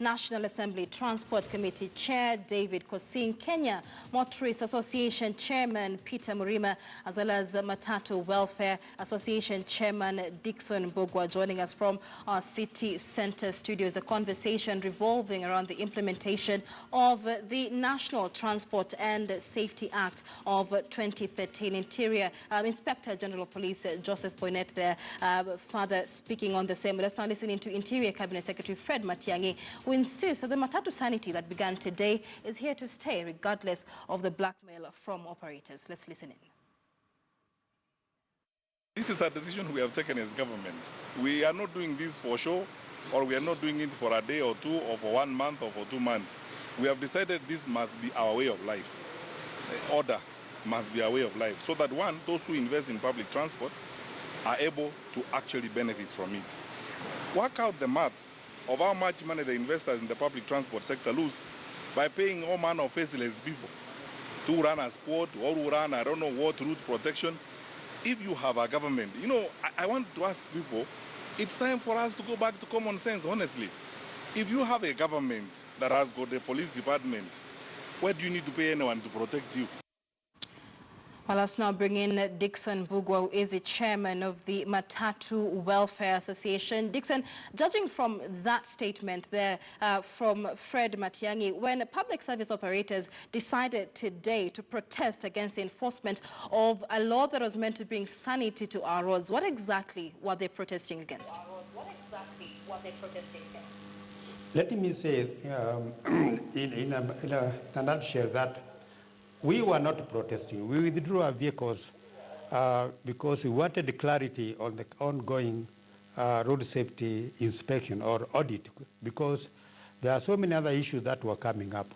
National Assembly Transport Committee Chair David Kosing, Kenya Motorist Association Chairman Peter Murima, as well as Matatu Welfare Association Chairman Dickson Mbugwa, joining us from our city center studios. The conversation revolving around the implementation of the National Transport and Safety Act of 2013. Interior Inspector General of Police Joseph Poinet there, further speaking on the same. Let's now listen into Interior Cabinet Secretary Fred Matiang'i, who insists that the Matatu sanity that began today is here to stay, regardless of the blackmail from operators. Let's listen in. This is a decision we have taken as government. We are not doing this for show, or we are not doing it for a day or two, or for 1 month, or for 2 months. We have decided this must be our way of life. The order must be our way of life, so that one, those who invest in public transport are able to actually benefit from it. Work out the math of how much money the investors in the public transport sector lose by paying all manner of faceless people to run a squad or who run, I don't know what, route protection. If you have a government, you know, I want to ask people, it's time for us to go back to common sense, honestly. If you have a government that has got a police department, why do you need to pay anyone to protect you? Well, let's now bring in Dickson Mbugwa, who is the chairman of the Matatu Welfare Association. Dickson, judging from that statement there from Fred Matiang'i, when public service operators decided today to protest against the enforcement of a law that was meant to bring sanity to our roads, what exactly were they protesting against? Let me say in a nutshell that we were not protesting. We withdrew our vehicles because we wanted clarity on the ongoing road safety inspection or audit, because there are so many other issues that were coming up.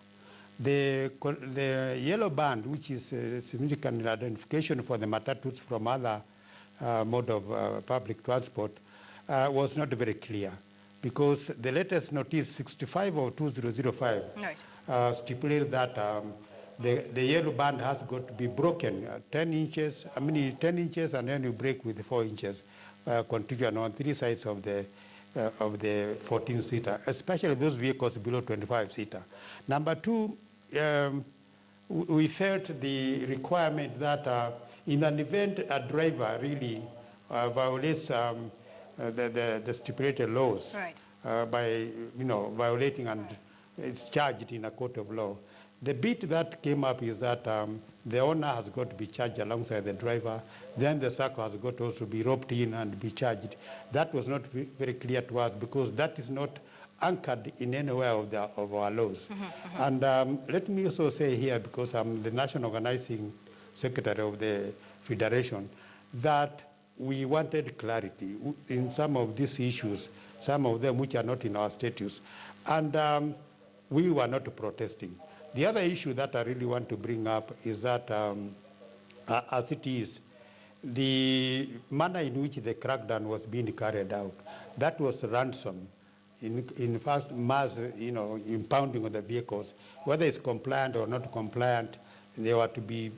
The yellow band, which is a significant identification for the Matatus from other mode of public transport, was not very clear, because the latest notice 65 of 2005 right. Stipulated that the yellow band has got to be broken 10 inches, 10 inches, and then you break with 4 inches contiguous on 3 sides of the 14-seater, especially those vehicles below 25-seater. Number two, we felt the requirement that in an event a driver really violates the stipulated laws right. By violating, and it's charged in a court of law. The bit that came up is that the owner has got to be charged alongside the driver. Then the SACCO has got to also be roped in and be charged. That was not very clear to us, because that is not anchored in anywhere of our laws. And let me also say here, because I'm the National Organizing Secretary of the Federation, that we wanted clarity in some of these issues, some of them which are not in our statutes. And we were not protesting. The other issue that I really want to bring up is that, as it is, the manner in which the crackdown was being carried out, that was ransom. In fact, mass, impounding of the vehicles, whether it's compliant or not compliant, they were to be,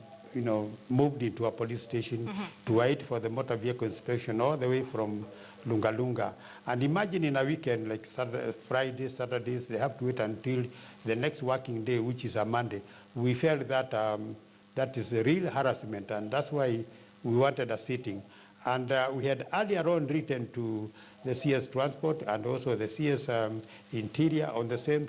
moved into a police station to wait for the motor vehicle inspection all the way from Lunga Lunga. And imagine in a weekend, like Friday, Saturdays, they have to wait until the next working day, which is a Monday. We felt that that is a real harassment, and that's why we wanted a sitting. And we had earlier on written to the CS Transport and also the CS Interior on the same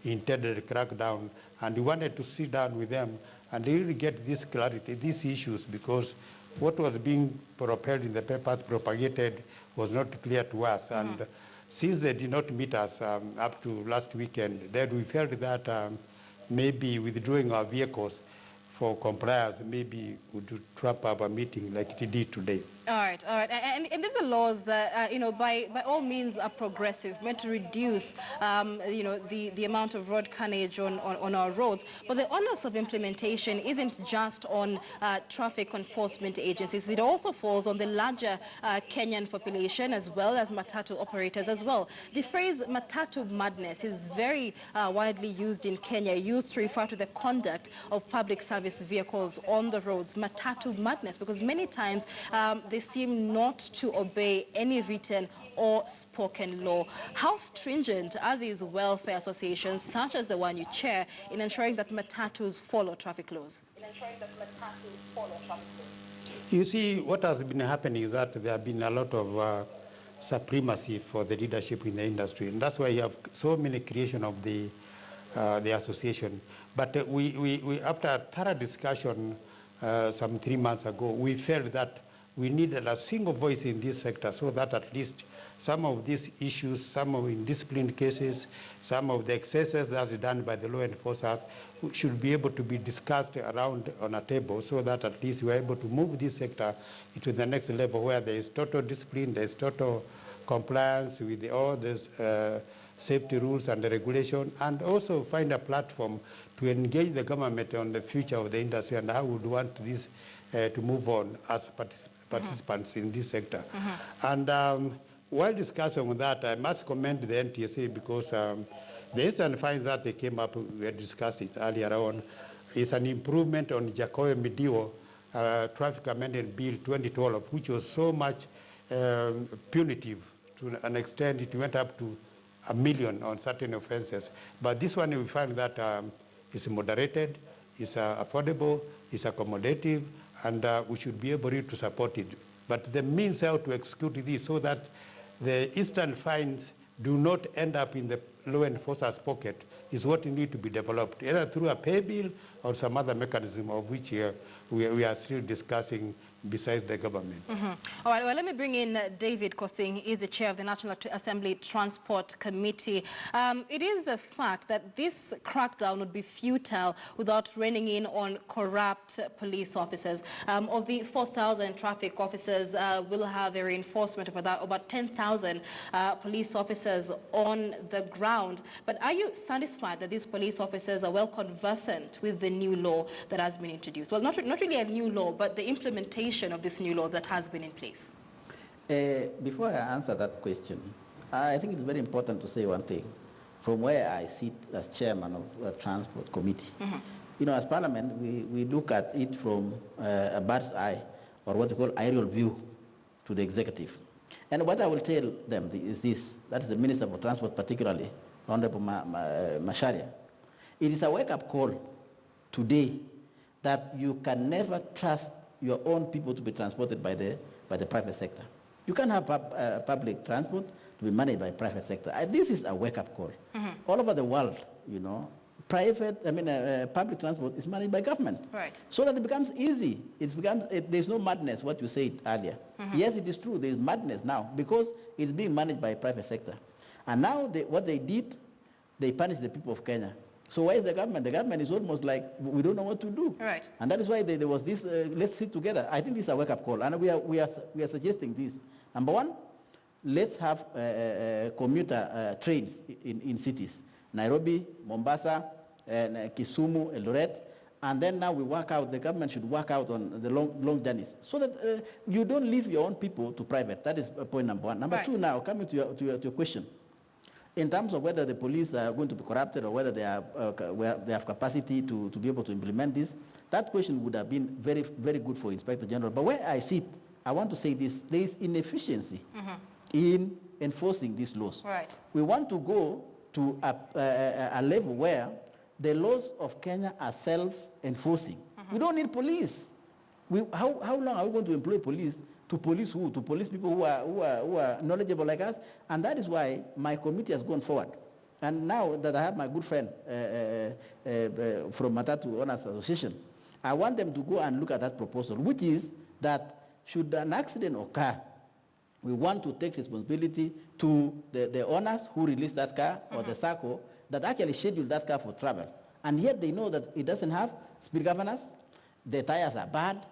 intended crackdown, and we wanted to sit down with them and really get this clarity, these issues, because what was being propelled in the papers, propagated, was not clear to us. And since they did not meet us up to last weekend, then we felt that maybe withdrawing our vehicles for compliance maybe would trump up a meeting like it did today. All right. And these are laws that, by all means are progressive, meant to reduce, the amount of road carnage on our roads. But the onus of implementation isn't just on traffic enforcement agencies. It also falls on the larger Kenyan population, as well as Matatu operators as well. The phrase Matatu madness is very widely used in Kenya, used to refer to the conduct of public service vehicles on the roads. Matatu madness, because many times they seem not to obey any written or spoken law. How stringent are these welfare associations, such as the one you chair, in ensuring that Matatus follow traffic laws? You see, what has been happening is that there have been a lot of supremacy for the leadership in the industry, and that's why you have so many creation of the association. But we after a thorough discussion some 3 months ago, we felt that we needed a single voice in this sector so that at least some of these issues, some of indisciplined cases, some of the excesses that are done by the law enforcers should be able to be discussed around on a table so that at least we are able to move this sector into the next level where there is total discipline, there is total compliance with all these safety rules and the regulation, and also find a platform to engage the government on the future of the industry and how we would want this to move on as participants in this sector. And while discussing on that, I must commend the NTSA because the instant fines that they came up, we had discussed it earlier on, is an improvement on Jacoyo Midio Traffic Amendment Bill 2012, which was so much punitive to an extent it went up to $1 million on certain offenses. But this one we find that is moderated, is affordable, is accommodative, and we should be able to support it. But the means how to execute this so that the instant fines do not end up in the law enforcer's pocket is what need to be developed, either through a pay bill or some other mechanism of which we are still discussing besides the government. All right, well, let me bring in David Kosing. He is the chair of the National Assembly Transport Committee. It is a fact that this crackdown would be futile without reining in on corrupt police officers. Of the 4,000 traffic officers, we'll have a reinforcement of about 10,000 police officers on the ground. But are you satisfied that these police officers are well conversant with the new law that has been introduced? Well, not really a new law, but the implementation of this new law that has been in place? Before I answer that question, I think it's very important to say one thing. From where I sit as chairman of the Transport Committee, you know, as Parliament, we look at it from a bird's eye, or what we call aerial view, to the executive. And what I will tell them is this, that is the Minister for Transport particularly, Honorable Macharia. It is a wake-up call today that you can never trust your own people to be transported by the private sector. You can't have public transport to be managed by private sector. This is a wake-up call. All over the world, you know, public transport is managed by government. Right. So that it becomes easy. There's no madness, what you said earlier. Yes, it is true, there's madness now because it's being managed by private sector. And now what they did, they punished the people of Kenya. So why is the government? The government is almost like, we don't know what to do. Right. And that is why there was this, let's sit together. I think this is a wake-up call, and we are suggesting this. Number one, let's have commuter trains in cities. Nairobi, Mombasa, and Kisumu, Eldoret, and then now we work out, the government should work out on the long journeys, so that you don't leave your own people to private. That is point number one. Number two, now, coming to your question. In terms of whether the police are going to be corrupted or whether they have capacity to be able to implement this, that question would have been very, very good for Inspector General. But where I sit, I want to say this, there is inefficiency in enforcing these laws. Right. We want to go to a level where the laws of Kenya are self-enforcing. We don't need police. How long are we going to employ police? To police who? To police people who are knowledgeable like us. And that is why my committee has gone forward. And now that I have my good friend from Matatu Owners Association, I want them to go and look at that proposal, which is that should an accident occur, we want to take responsibility to the owners who released that car or the SACCO that actually scheduled that car for travel. And yet they know that it doesn't have speed governors, the tires are bad,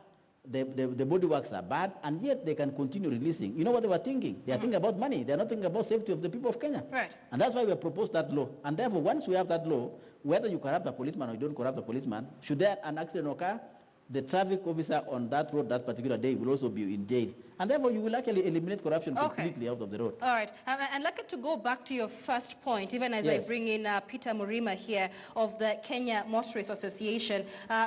the bodyworks are bad, and yet they can continue releasing. You know what they were thinking? They are thinking about money. They are not thinking about safety of the people of Kenya. Right. And that's why we have proposed that law. And therefore, once we have that law, whether you corrupt a policeman or you don't corrupt a policeman, should there an accident occur, the traffic officer on that road that particular day will also be in jail. And therefore, you will actually eliminate corruption completely out of the road. All right. And like to go back to your first point, even as I bring in Peter Murima here of the Kenya Motorists Association,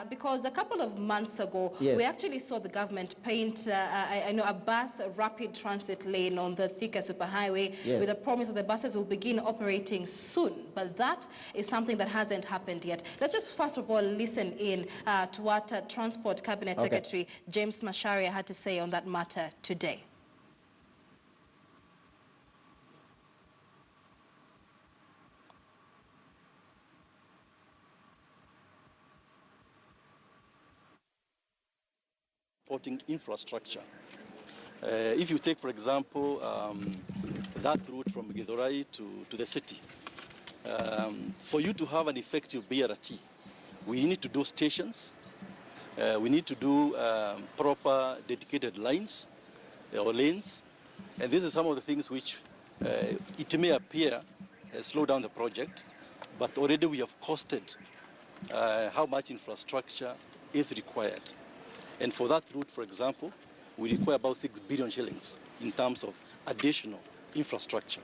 because a couple of months ago, we actually saw the government paint a bus rapid transit lane on the Thika Superhighway with the promise that the buses will begin operating soon. But that is something that hasn't happened yet. Let's just first of all listen in to what Transport Cabinet Secretary James Macharia had to say on that matter today. Supporting infrastructure. If you take, for example, that route from Githurai to the city, for you to have an effective BRT, we need to do stations, we need to do proper dedicated lines or lanes, and this is some of the things which it may appear slow down the project, but already we have costed how much infrastructure is required. And for that route, for example, we require about 6 billion shillings in terms of additional infrastructure.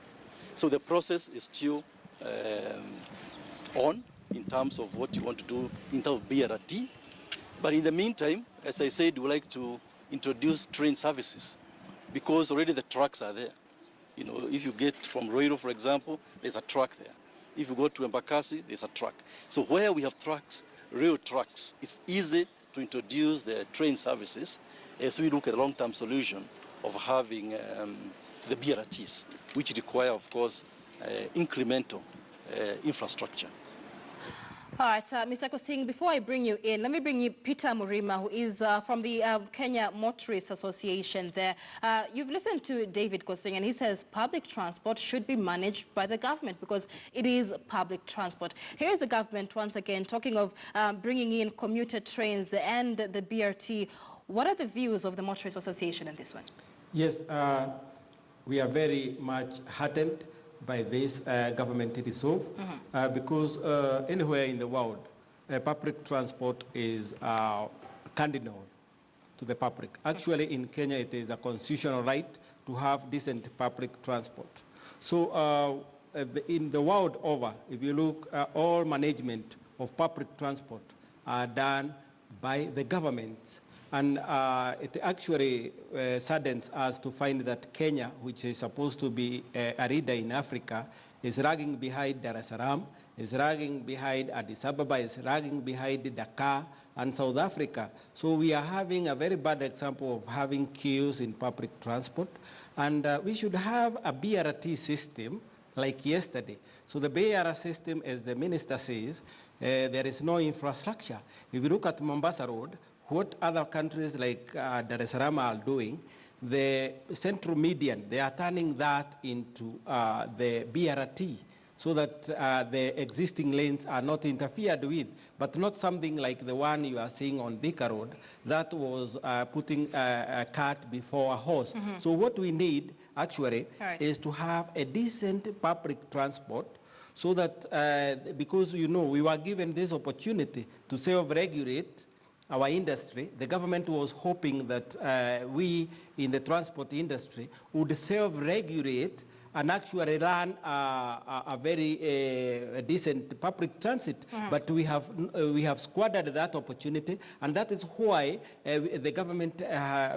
So the process is still on in terms of what you want to do in terms of BRT. But in the meantime, as I said, we like to introduce train services because already the trucks are there. You know, if you get from Roiro, for example, there's a truck there. If you go to Embakasi, there's a truck. So where we have trucks, rail trucks, it's easy to introduce the train services as we look at a long-term solution of having the BRTs, which require, of course, incremental infrastructure. All right, Mr. Kosing, before I bring you in, let me bring you Peter Murima, who is from the Kenya Motorists Association there. You've listened to David Kosing, and he says public transport should be managed by the government because it is public transport. Here's the government once again talking of bringing in commuter trains and the BRT. What are the views of the Motorists Association in this one? Yes, we are very much heartened by this government resolve because anywhere in the world, public transport is cardinal to the public. Actually, in Kenya, it is a constitutional right to have decent public transport. So in the world over, if you look, all management of public transport are done by the government. And it actually saddens us to find that Kenya, which is supposed to be a leader in Africa, is lagging behind Dar es Salaam, is lagging behind Addis Ababa, is lagging behind Dakar and South Africa. So we are having a very bad example of having queues in public transport. And we should have a BRT system like yesterday. So the BRT system, as the minister says, there is no infrastructure. If you look at Mombasa Road, what other countries like Dar es Salaam are doing, the central median, they are turning that into the BRT so that the existing lanes are not interfered with, but not something like the one you are seeing on Thika Road that was putting a cart before a horse. So what we need actually is to have a decent public transport so that, because you know, we were given this opportunity to self-regulate our industry. The government was hoping that we in the transport industry would self-regulate and actually run a very decent public transit. But we have squandered that opportunity, and that is why the government,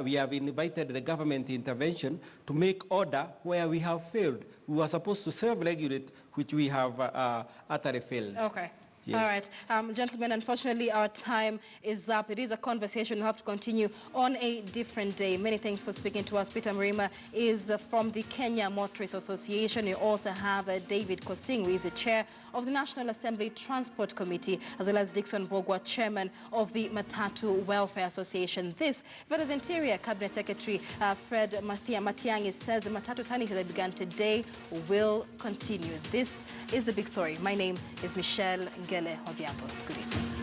we have invited the government intervention to make order where we have failed. We were supposed to self-regulate, which we have utterly failed. Okay. Yes. All right, gentlemen, unfortunately our time is up. It is a conversation we'll have to continue on a different day. Many thanks for speaking to us. Peter Murima is from the Kenya Motorists Association. You also have David Kosing, who is the chair of the National Assembly Transport Committee, as well as Dixon Bogwa, chairman of the Matatu Welfare Association. This, Veda's Interior Cabinet Secretary Fred Matiang'i says the Matatu sanity that began today will continue. This is the big story. My name is Michelle Ngele Odhiambo. Good evening.